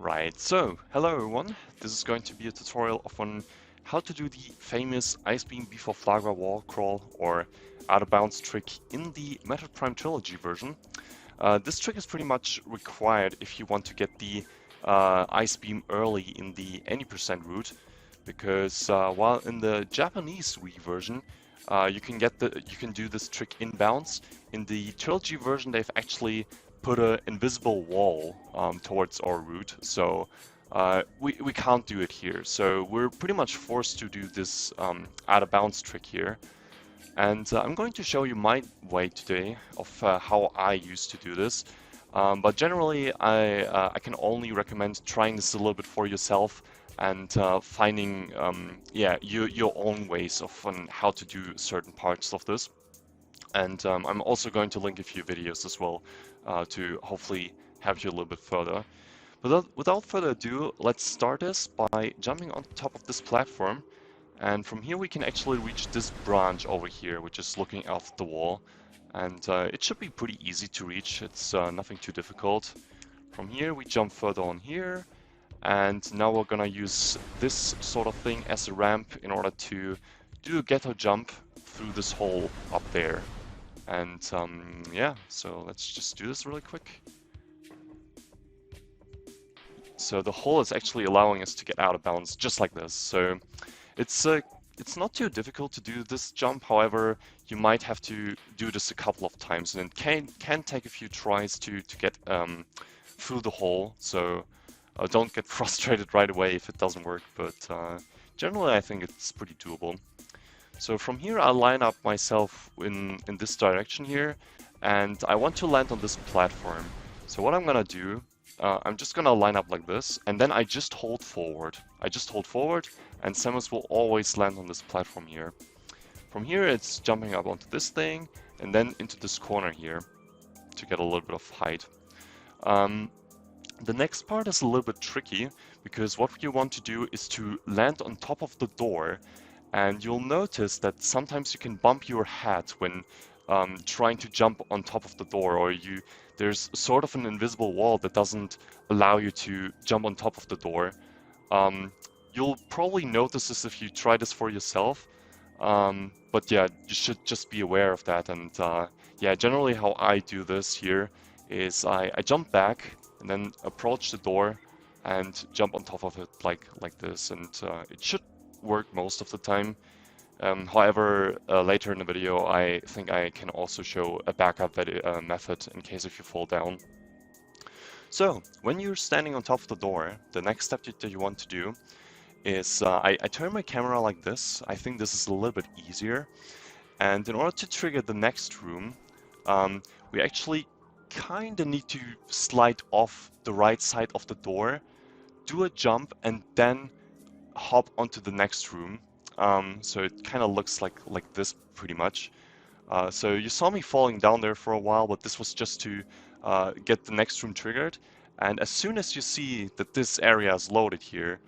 Right, so hello everyone. This is going to be a tutorial on how to do the famous Ice Beam before Flaaghra wall crawl or out of bounds trick in the Metroid Prime Trilogy version. This trick is pretty much required if you want to get the Ice Beam early in the any percent route, because while in the Japanese Wii version you can do this trick inbounds, in the Trilogy version they've actually put an invisible wall towards our route, so we can't do it here. So we're pretty much forced to do this out of bounds trick here. And I'm going to show you my way today of how I used to do this. But generally, I can only recommend trying this a little bit for yourself and finding your own ways of how to do certain parts of this. And I'm also going to link a few videos as well to hopefully help you a little bit further. But without further ado, let's start this by jumping on top of this platform. And from here we can actually reach this branch over here, which is looking off the wall. And it should be pretty easy to reach, it's nothing too difficult. From here we jump further on here, and now we're gonna use this sort of thing as a ramp in order to do a ghetto jump through this hole up there. And yeah, so let's just do this really quick. So the hole is actually allowing us to get out of bounds just like this. So it's not too difficult to do this jump. However, you might have to do this a couple of times, and it can take a few tries to get through the hole. So don't get frustrated right away if it doesn't work. But generally, I think it's pretty doable. So from here, I'll line up myself in this direction here, and I want to land on this platform. So what I'm gonna do, I'm just gonna line up like this, and then I just hold forward. I just hold forward, and Samus will always land on this platform here. From here, it's jumping up onto this thing, and then into this corner here to get a little bit of height. The next part is a little bit tricky, because what you want to do is to land on top of the door, and you'll notice that sometimes you can bump your head when trying to jump on top of the door, or there's sort of an invisible wall that doesn't allow you to jump on top of the door. You'll probably notice this if you try this for yourself, but yeah, you should just be aware of that. And yeah, generally how I do this here is I jump back and then approach the door and jump on top of it like this, and it should work most of the time. However, later in the video, I think I can also show a backup method in case if you fall down. So, when you're standing on top of the door, the next step that you want to do is I turn my camera like this. I think this is a little bit easier. And in order to trigger the next room, we actually kind of need to slide off the right side of the door, do a jump, and then hop onto the next room. So it kind of looks like this pretty much. So you saw me falling down there for a while, but this was just to get the next room triggered. And as soon as you see that this area is loaded here,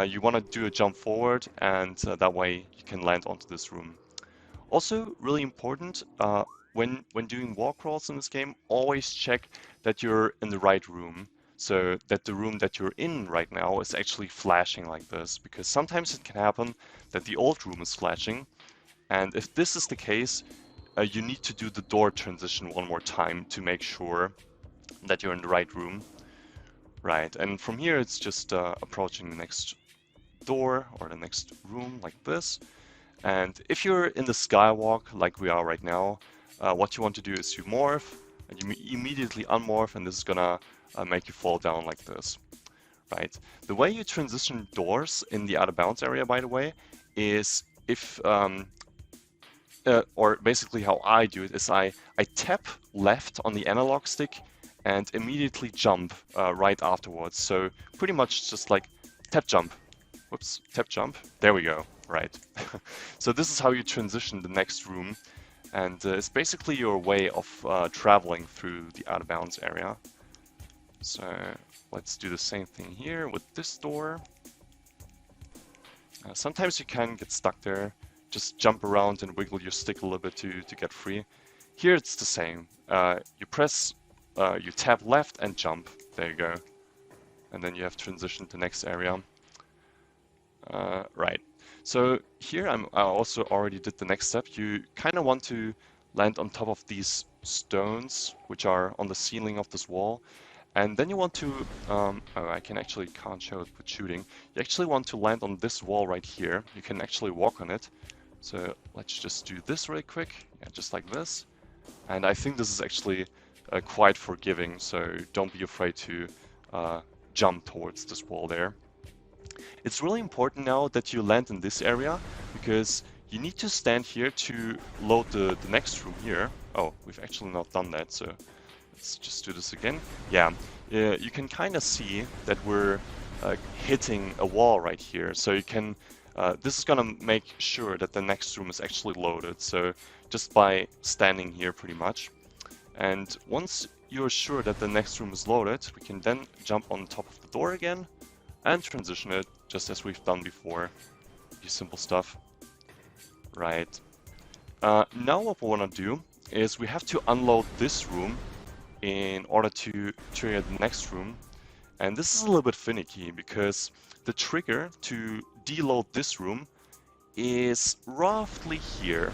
you want to do a jump forward, and that way you can land onto this room. Also, really important, when doing wall crawls in this game, always check that you're in the right room. So that the room that you're in right now is actually flashing like this, because sometimes it can happen that the old room is flashing, and if this is the case, you need to do the door transition one more time to make sure that you're in the right room. Right, and from here it's just approaching the next door or the next room like this. And if you're in the skywalk like we are right now, what you want to do is you morph, and you immediately unmorph, and this is gonna make you fall down like this, right? The way you transition doors in the out of bounds area, by the way, is if, or basically how I do it is I tap left on the analog stick and immediately jump right afterwards. So pretty much just like tap jump, whoops, tap jump, there we go, right? So this is how you transition the next room, and it's basically your way of traveling through the out of bounds area. So let's do the same thing here with this door. Sometimes you can get stuck there. Just jump around and wiggle your stick a little bit to get free. Here it's the same. You tap left and jump. There you go. and then you have transitioned to the next area. Right. So here I also already did the next step. You kind of want to land on top of these stones, which are on the ceiling of this wall. And then you want to, oh, I can't show it with shooting. You actually want to land on this wall right here. You can actually walk on it. So let's just do this really quick. Yeah, just like this. And I think this is actually quite forgiving, so don't be afraid to jump towards this wall there. It's really important now that you land in this area, because you need to stand here to load the next room here. Oh, we've actually not done that, so let's just do this again. Yeah, you can kind of see that we're hitting a wall right here, so you can this is gonna make sure that the next room is actually loaded, so just by standing here pretty much. And once you're sure that the next room is loaded, we can then jump on top of the door again and transition it just as we've done before. Pretty simple stuff. Right. Now what we want to do is we have to unload this room in order to trigger the next room. And this is a little bit finicky because the trigger to deload this room is roughly here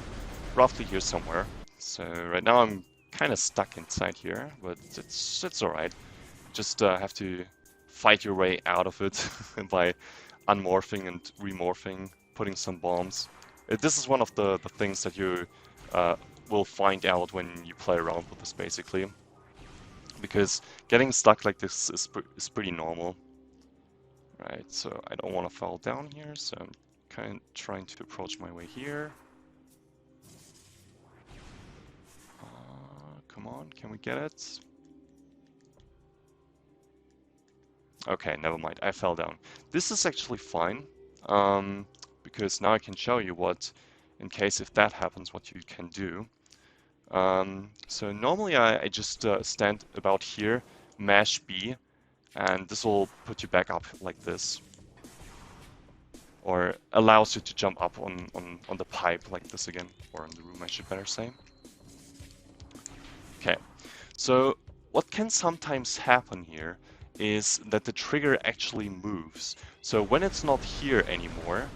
somewhere. So right now I'm kind of stuck inside here, but it's alright. Just have to fight your way out of it by unmorphing and remorphing, putting some bombs. This is one of the things that you will find out when you play around with this, basically. Because getting stuck like this is pretty normal. Right, so I don't want to fall down here, so I'm kind of trying to approach my way here. Come on, can we get it? Okay, never mind, I fell down. This is actually fine, because now I can show you what, in case if that happens, what you can do. So normally I just stand about here, mash B, and this will put you back up like this. Or allows you to jump up on the pipe like this again, or on the room I should better say. Okay, so what can sometimes happen here is that the trigger actually moves. So when it's not here anymore,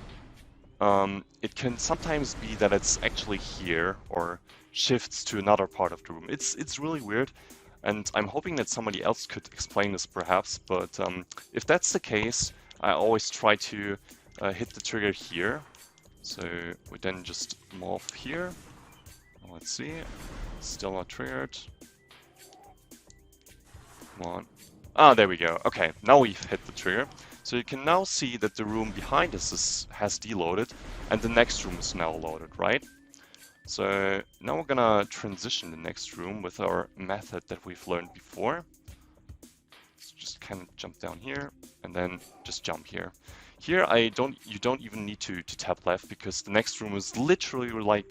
it can sometimes be that it's actually here or shifts to another part of the room. It's really weird, and I'm hoping that somebody else could explain this perhaps, but if that's the case, I always try to hit the trigger here. So we then just morph here. Let's see, still not triggered. Come on. Ah, there we go. Okay, now we've hit the trigger. So you can now see that the room behind us has deloaded, and the next room is now loaded, right? So now we're gonna transition the next room with our method that we've learned before. So just kind of jump down here, and then just jump here. Here you don't even need to tap left, because the next room is literally like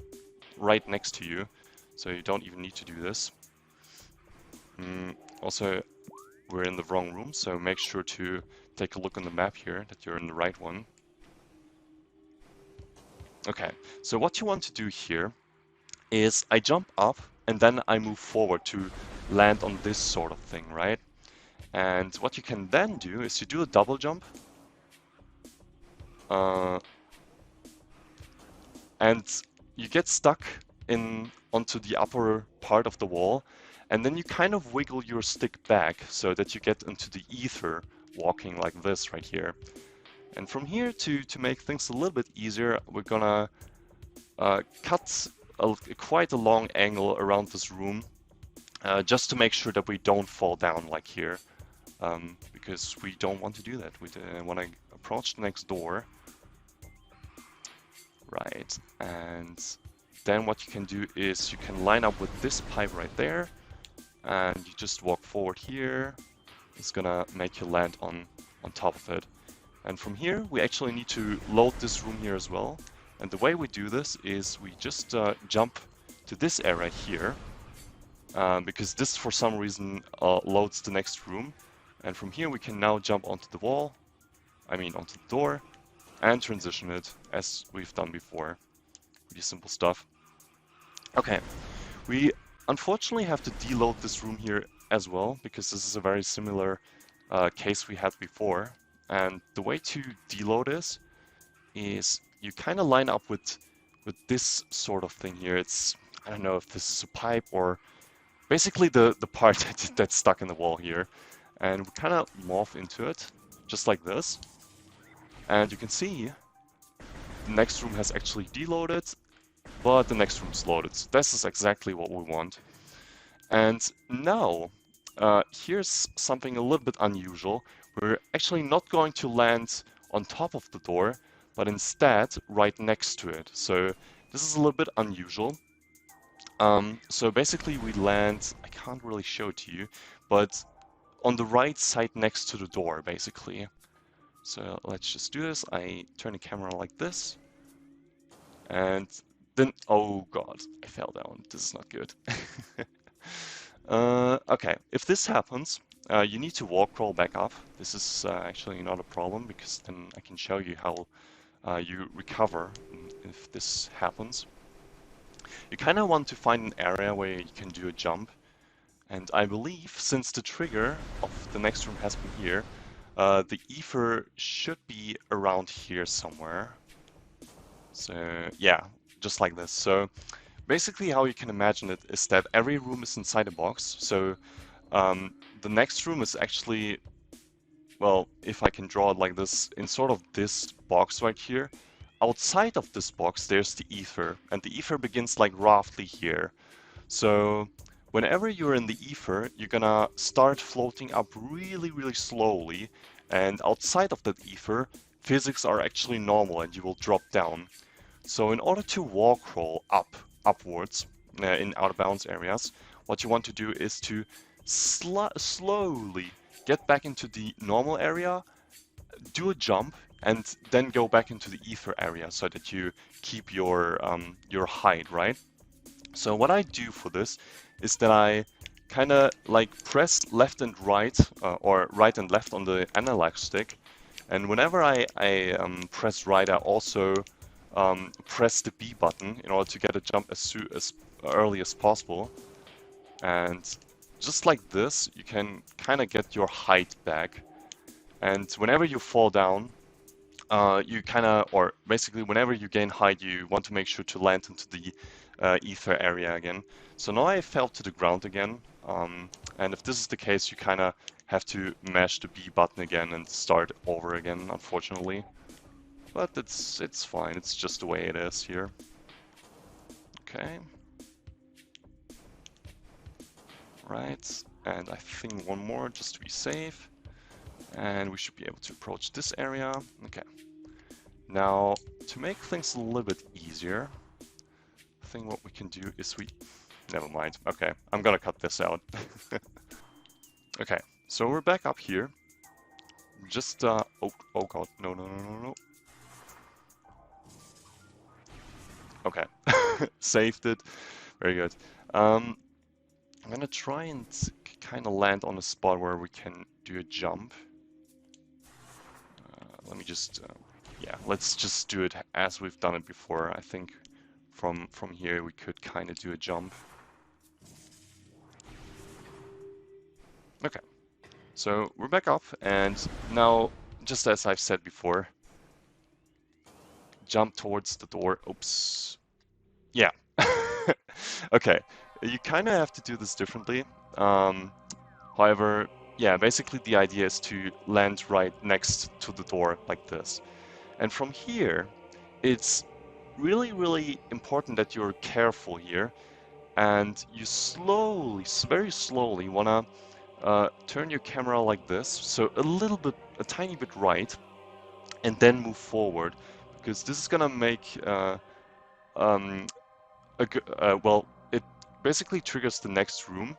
right next to you, so you don't even need to do this. Also, we're in the wrong room, so make sure to take a look on the map here that you're in the right one. Okay, so what you want to do here is I jump up and then I move forward to land on this sort of thing, right? And what you can then do is you do a double jump. And you get stuck onto the upper part of the wall, and then you kind of wiggle your stick back so that you get into the ether, walking like this right here. And from here, to make things a little bit easier, we're gonna cut quite a long angle around this room, just to make sure that we don't fall down like here, because we don't want to do that. We want to approach the next door. Right, and then what you can do is you can line up with this pipe right there, and you just walk forward here. It's gonna make you land on top of it. And from here, we actually need to load this room here as well. And the way we do this is we just jump to this area here, because this for some reason loads the next room. And from here, we can now jump onto the wall, onto the door, and transition it as we've done before. Pretty simple stuff. Okay, we unfortunately have to deload this room here as well, because this is a very similar case we had before. And the way to deload this is you kind of line up with this sort of thing here. It's, I don't know if this is a pipe or basically the part that's stuck in the wall here. And we kind of morph into it, just like this. And you can see the next room has actually deloaded, but the next room's loaded. So this is exactly what we want. And now, here's something a little bit unusual. We're actually not going to land on top of the door, but instead right next to it. So this is a little bit unusual. So basically we land, I can't really show it to you, but on the right side next to the door, basically. So let's just do this. I turn the camera like this. And then, oh god, I fell down. This is not good. Okay, if this happens, you need to Wallcrawl back up. This is actually not a problem because then I can show you how you recover if this happens. You kind of want to find an area where you can do a jump. And I believe since the trigger of the next room has been here, the ether should be around here somewhere. So yeah, just like this. So basically how you can imagine it is that every room is inside a box. So the next room is actually, well, if I can draw it like this, in sort of this box right here. Outside of this box, there's the ether, and the ether begins like roughly here. So whenever you're in the ether, you're gonna start floating up really, really slowly, and outside of that ether, physics are actually normal and you will drop down. So in order to wall crawl upwards in out of bounds areas, what you want to do is to slowly get back into the normal area, do a jump, and then go back into the ether area so that you keep your height, right? So what I do for this is that I kind of like press left and right, or right and left on the analog stick, and whenever I press right, I also press the B button in order to get a jump as early as possible. And just like this, you can kind of get your height back. And whenever you fall down, you kind of, or basically whenever you gain height, you want to make sure to land into the ether area again. So now I fell to the ground again, and if this is the case, you kind of have to mash the B button again and start over again, unfortunately. But it's fine, it's just the way it is here. Okay. Right, and I think one more just to be safe. And we should be able to approach this area. Okay. Now, to make things a little bit easier, I think what we can do is never mind. Okay, I'm gonna cut this out. Okay, so we're back up here. Just, oh god, no. Okay, saved it. Very good. I'm gonna try and kind of land on a spot where we can do a jump. Let me just, yeah, let's just do it as we've done it before. I think from here we could kind of do a jump. Okay, so we're back up, and now, just as I've said before, jump towards the door. Oops. Yeah. Okay, you kind of have to do this differently. However, yeah, basically the idea is to land right next to the door like this. And from here, it's really, really important that you're careful here, and you slowly, very slowly wanna turn your camera like this, so a tiny bit right, and then move forward, because this is gonna make well, it basically triggers the next room.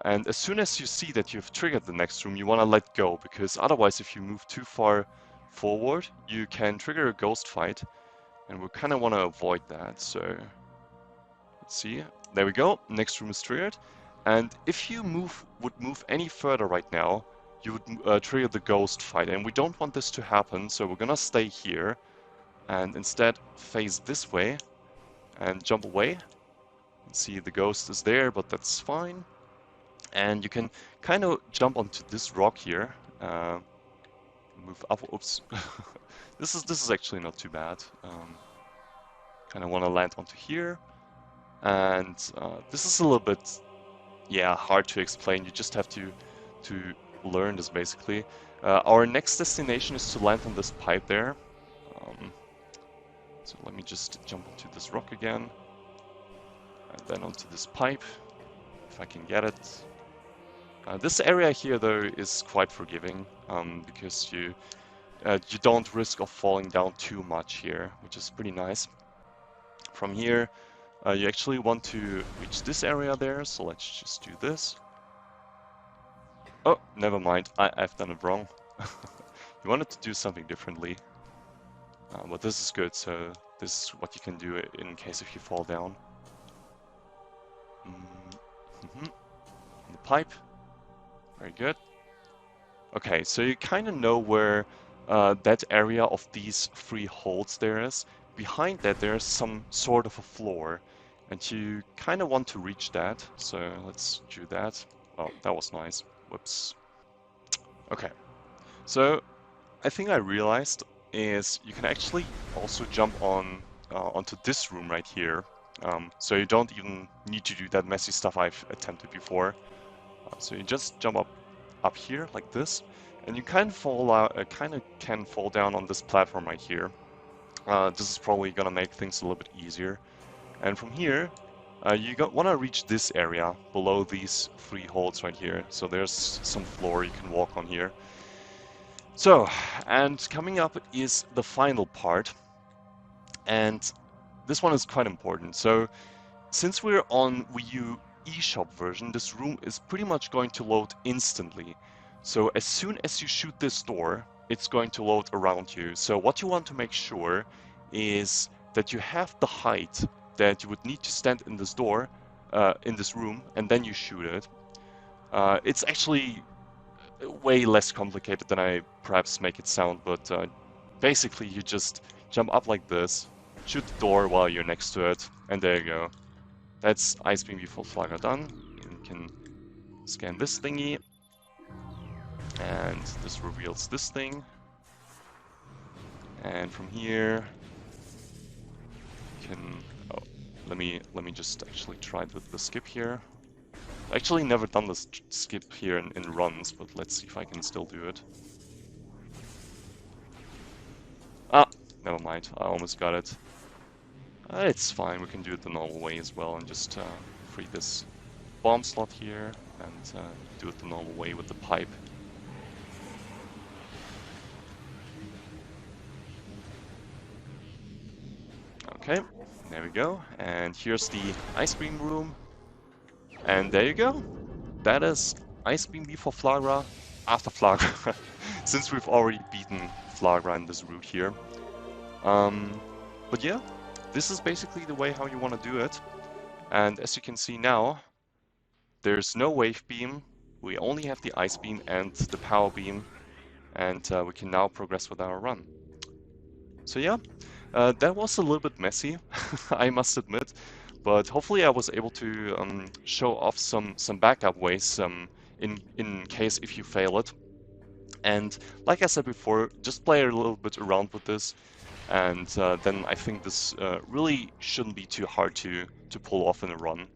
And as soon as you see that you've triggered the next room, you want to let go, because otherwise if you move too far forward, you can trigger a ghost fight, and we kind of want to avoid that. So let's see, there we go, next room is triggered. And if you would move any further right now, you would trigger the ghost fight, and we don't want this to happen, so we're gonna stay here and instead face this way and jump away. See, the ghost is there, but that's fine. And you can kind of jump onto this rock here, Uh, move up. Oops. This is actually not too bad. Kind of want to land onto here, and this is a little bit, yeah, hard to explain. You just have to learn this basically. Our next destination is to land on this pipe there. So let me just jump onto this rock again, and then onto this pipe, if I can get it. This area here, though, is quite forgiving, because you don't risk of falling down too much here, which is pretty nice. From here, you actually want to reach this area there, so let's just do this. Oh, never mind, I've done it wrong. You wanted to do something differently. But this is good, so this is what you can do in case if you fall down. The pipe. Very good. Okay, so you kind of know where that area of these 3 holes there is. Behind that there's some sort of a floor, and you kind of want to reach that, so let's do that. Oh, that was nice. Whoops. Okay, so I think I realized is you can actually also jump onto this room right here. So you don't even need to do that messy stuff I've attempted before. So you just jump up here like this, and you kind of can fall down on this platform right here. This is probably gonna make things a little bit easier. And from here, you want to reach this area below these 3 holes right here. So there's some floor you can walk on here. So, and coming up is the final part, and this one is quite important. So, since we're on Wii U eShop version, this room is pretty much going to load instantly. So as soon as you shoot this door, it's going to load around you. So what you want to make sure is that you have the height that you would need to stand in this door, in this room, and then you shoot it. It's actually way less complicated than I perhaps make it sound, but basically you just jump up like this, shoot the door while you're next to it, and there you go. That's Ice Beam before Flaaghra done. You can scan this thingy, and this reveals this thing. And from here, you can. Oh, let me just actually try the skip here. Actually, never done this skip here in runs, but let's see if I can still do it. Ah, never mind. I almost got it. It's fine. We can do it the normal way as well, and just free this bomb slot here, and do it the normal way with the pipe. Okay, there we go. And here's the Ice Beam room. And there you go. That is Ice Beam before Flaaghra, after Flaaghra, since we've already beaten Flaaghra in this route here. But yeah, this is basically the way how you want to do it. And as you can see now, there's no wave beam. We only have the ice beam and the power beam, and we can now progress with our run. So yeah, that was a little bit messy, I must admit, but hopefully I was able to show off some backup ways in case if you fail it. And like I said before, just play a little bit around with this, and then I think this really shouldn't be too hard to pull off in a run.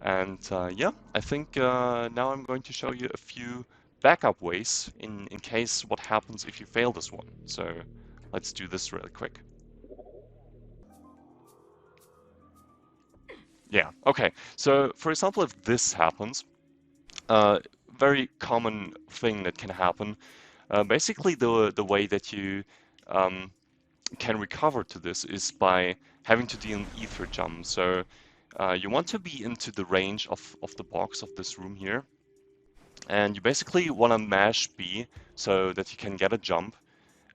And yeah, I think now I'm going to show you a few backup ways in case what happens if you fail this one. So let's do this really quick. Yeah, okay. So for example, if this happens, very common thing that can happen, basically the way that you can recover to this is by having to do an ether jump. So you want to be into the range of the box of this room here, and you basically want to mash B so that you can get a jump,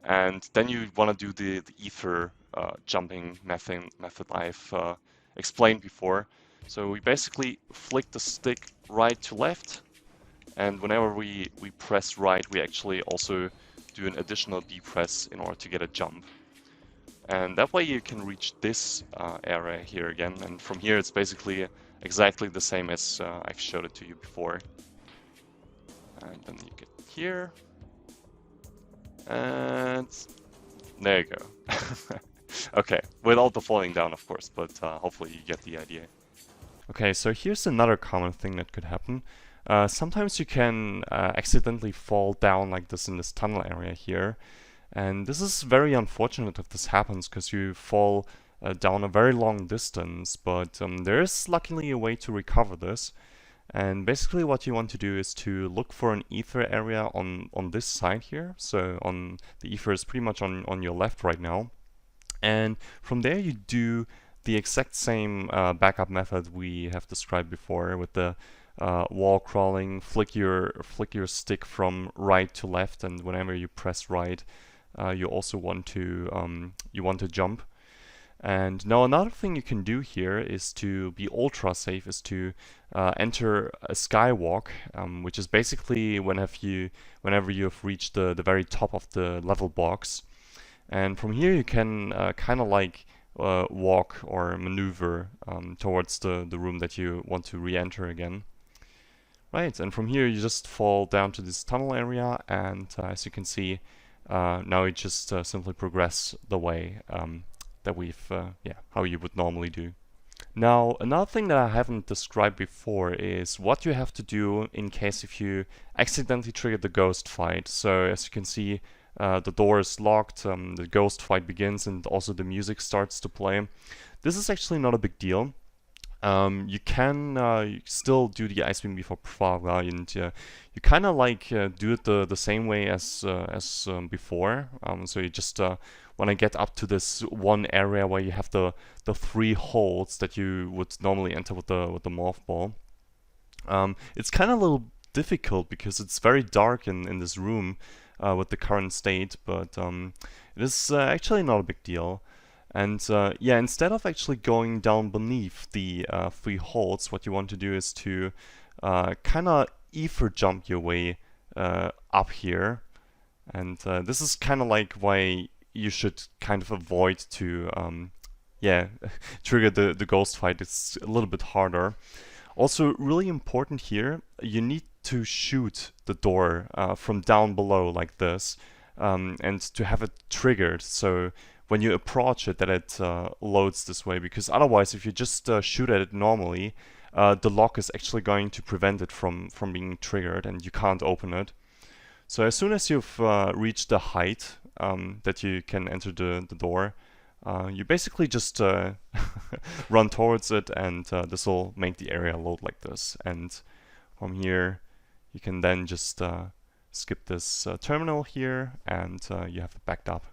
and then you want to do the ether jumping method I've explained before. So we basically flick the stick right to left, and whenever we press right, we actually also do an additional B press in order to get a jump. And that way you can reach this area here again, and from here it's basically exactly the same as I've showed it to you before. And then you get here, And there you go. Okay, without the falling down, of course, but hopefully you get the idea. Okay, so here's another common thing that could happen. Sometimes you can accidentally fall down like this in this tunnel area here. And this is very unfortunate if this happens, because you fall down a very long distance, but there is luckily a way to recover this. And basically what you want to do is to look for an ether area on this side here. So on the ether is pretty much on your left right now. And from there you do the exact same backup method we have described before with the wall crawling. Flick your stick from right to left, and whenever you press right, you also want to jump. And now another thing you can do here is to be ultra safe, is to enter a skywalk, which is basically whenever you have reached the very top of the level box. And from here you can kind of like walk or maneuver towards the room that you want to re-enter again. Right, and from here you just fall down to this tunnel area, and as you can see, now you just simply progress the way that we've, how you would normally do. Now, another thing that I haven't described before is what you have to do in case if you accidentally trigger the ghost fight. So as you can see, the door is locked, the ghost fight begins, and also the music starts to play. This is actually not a big deal. You can still do the Ice Beam before Flaaghra, and you kind of like do it the same way as before. So you just want to get up to this one area where you have the 3 holes that you would normally enter with the morph ball. It's kind of a little difficult because it's very dark in this room with the current state, but it is actually not a big deal. And yeah, instead of actually going down beneath the 3 holes, what you want to do is to kind of ether jump your way up here. And this is kind of like why you should kind of avoid to trigger the ghost fight. It's a little bit harder. Also, really important here, you need to shoot the door from down below like this, and to have it triggered, so when you approach it, that it loads this way, because otherwise if you just shoot at it normally, the lock is actually going to prevent it from being triggered, and you can't open it. So as soon as you've reached the height that you can enter the door, you basically just run towards it, and this will make the area load like this. And from here, you can then just skip this terminal here, and you have it backed up.